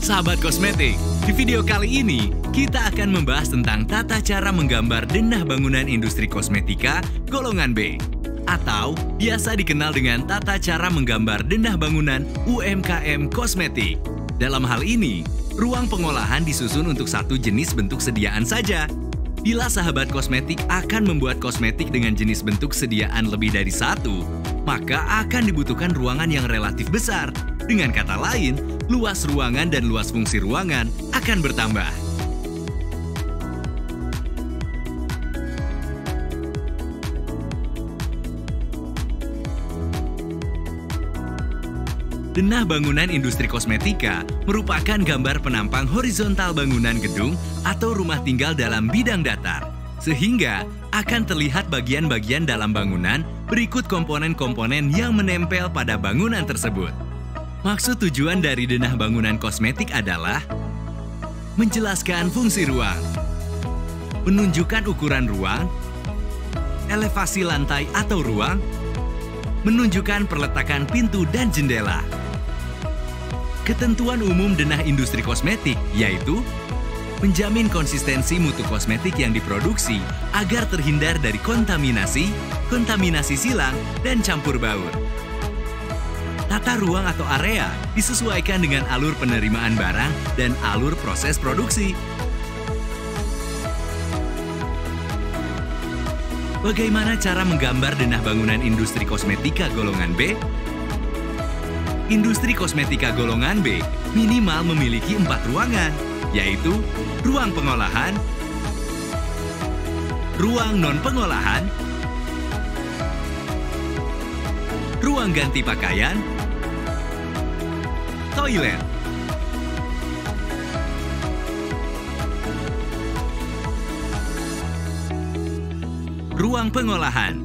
Sahabat kosmetik, di video kali ini kita akan membahas tentang tata cara menggambar denah bangunan industri kosmetika golongan B, atau biasa dikenal dengan tata cara menggambar denah bangunan UMKM kosmetik. Dalam hal ini, ruang pengolahan disusun untuk satu jenis bentuk sediaan saja. Bila sahabat kosmetik akan membuat kosmetik dengan jenis bentuk sediaan lebih dari satu, maka akan dibutuhkan ruangan yang relatif besar. Dengan kata lain, luas ruangan dan luas fungsi ruangan akan bertambah. Denah bangunan industri kosmetika merupakan gambar penampang horizontal bangunan gedung atau rumah tinggal dalam bidang datar, sehingga akan terlihat bagian-bagian dalam bangunan berikut komponen-komponen yang menempel pada bangunan tersebut. Maksud tujuan dari denah bangunan kosmetik adalah menjelaskan fungsi ruang, menunjukkan ukuran ruang, elevasi lantai atau ruang, menunjukkan perletakan pintu dan jendela. Ketentuan umum denah industri kosmetik yaitu menjamin konsistensi mutu kosmetik yang diproduksi agar terhindar dari kontaminasi silang, dan campur baur. Tata ruang atau area disesuaikan dengan alur penerimaan barang dan alur proses produksi. Bagaimana cara menggambar denah bangunan industri kosmetika golongan B? Industri kosmetika golongan B minimal memiliki 4 ruangan, yaitu ruang pengolahan, ruang non-pengolahan, ruang ganti pakaian, toilet. Ruang pengolahan.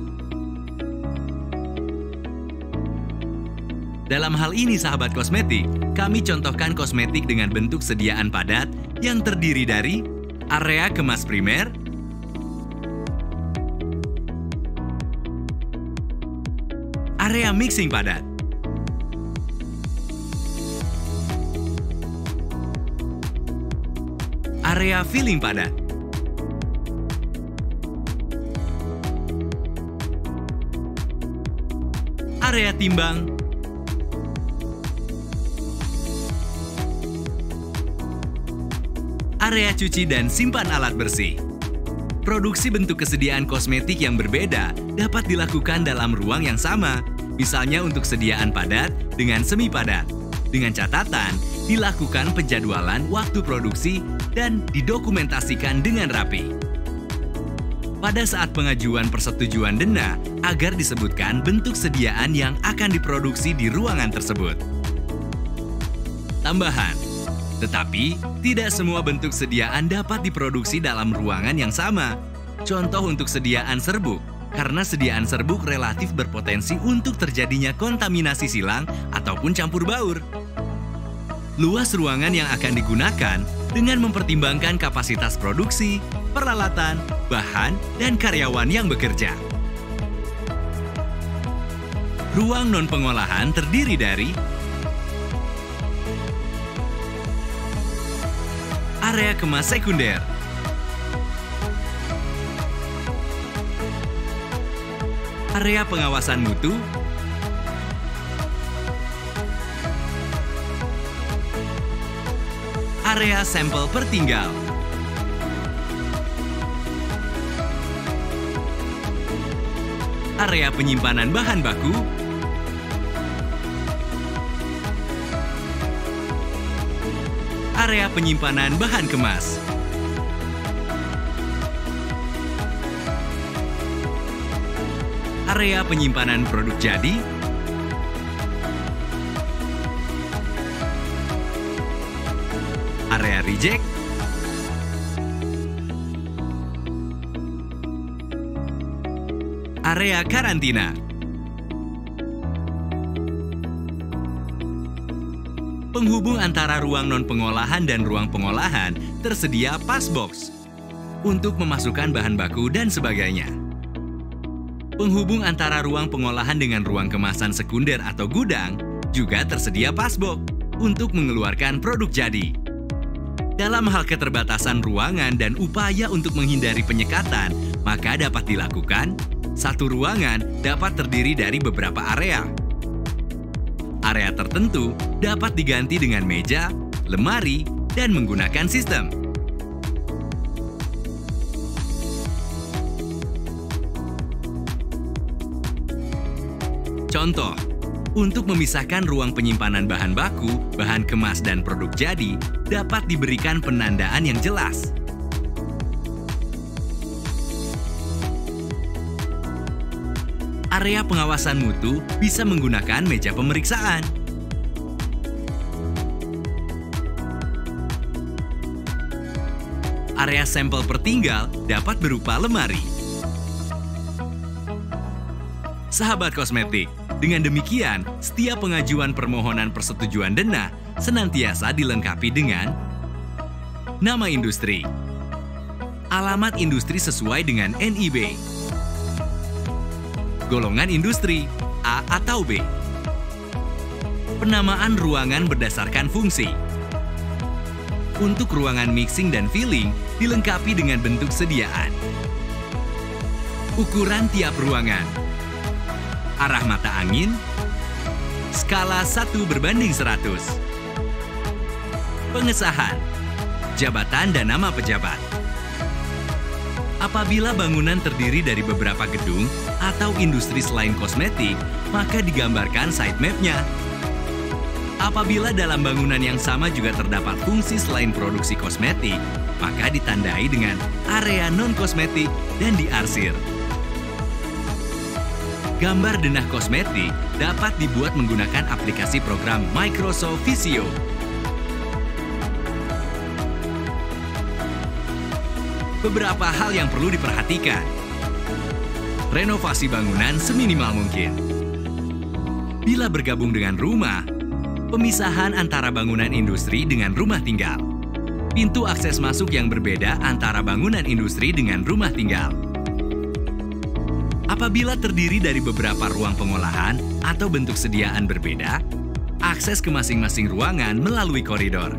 Dalam hal ini sahabat kosmetik, kami contohkan kosmetik dengan bentuk sediaan padat yang terdiri dari area kemas primer, area mixing padat, area filling padat, area timbang, area cuci dan simpan alat bersih. Produksi bentuk kesediaan kosmetik yang berbeda dapat dilakukan dalam ruang yang sama, misalnya untuk sediaan padat dengan semi padat. Dengan catatan, dilakukan penjadwalan waktu produksi dan didokumentasikan dengan rapi. Pada saat pengajuan persetujuan denah, agar disebutkan bentuk sediaan yang akan diproduksi di ruangan tersebut. Tambahan, tetapi tidak semua bentuk sediaan dapat diproduksi dalam ruangan yang sama. Contoh untuk sediaan serbuk, karena sediaan serbuk relatif berpotensi untuk terjadinya kontaminasi silang ataupun campur baur. Luas ruangan yang akan digunakan dengan mempertimbangkan kapasitas produksi, peralatan, bahan, dan karyawan yang bekerja. Ruang non-pengolahan terdiri dari area kemas sekunder, area pengawasan mutu, area sampel pertinggal, area penyimpanan bahan baku, area penyimpanan bahan kemas, area penyimpanan produk jadi, area reject, area karantina. Penghubung antara ruang non-pengolahan dan ruang pengolahan tersedia pas box untuk memasukkan bahan baku dan sebagainya. Penghubung antara ruang pengolahan dengan ruang kemasan sekunder atau gudang juga tersedia pas box untuk mengeluarkan produk jadi. Dalam hal keterbatasan ruangan dan upaya untuk menghindari penyekatan, maka dapat dilakukan, satu ruangan dapat terdiri dari beberapa area. Area tertentu dapat diganti dengan meja, lemari, dan menggunakan sistem. Contoh, untuk memisahkan ruang penyimpanan bahan baku, bahan kemas, dan produk jadi, dapat diberikan penandaan yang jelas. Area pengawasan mutu bisa menggunakan meja pemeriksaan. Area sampel pertinggal dapat berupa lemari. Sahabat kosmetik, dengan demikian, setiap pengajuan permohonan persetujuan dena senantiasa dilengkapi dengan nama industri, alamat industri sesuai dengan NIB, golongan industri A atau B, penamaan ruangan berdasarkan fungsi. Untuk ruangan mixing dan filling dilengkapi dengan bentuk sediaan, ukuran tiap ruangan, arah mata angin, skala 1:100. Pengesahan, jabatan dan nama pejabat. Apabila bangunan terdiri dari beberapa gedung atau industri selain kosmetik, maka digambarkan site map-nya. Apabila dalam bangunan yang sama juga terdapat fungsi selain produksi kosmetik, maka ditandai dengan area non-kosmetik dan diarsir. Gambar denah kosmetik dapat dibuat menggunakan aplikasi program Microsoft Visio. Beberapa hal yang perlu diperhatikan. Renovasi bangunan seminimal mungkin. Bila bergabung dengan rumah, pemisahan antara bangunan industri dengan rumah tinggal. Pintu akses masuk yang berbeda antara bangunan industri dengan rumah tinggal. Apabila terdiri dari beberapa ruang pengolahan atau bentuk sediaan berbeda, akses ke masing-masing ruangan melalui koridor.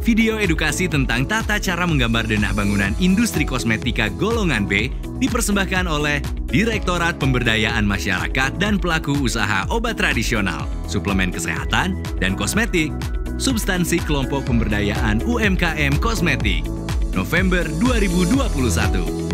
Video edukasi tentang tata cara menggambar denah bangunan industri kosmetika golongan B dipersembahkan oleh Direktorat Pemberdayaan Masyarakat dan Pelaku Usaha Obat Tradisional, Suplemen Kesehatan, dan Kosmetik, Substansi Kelompok Pemberdayaan UMKM Kosmetik, November 2021.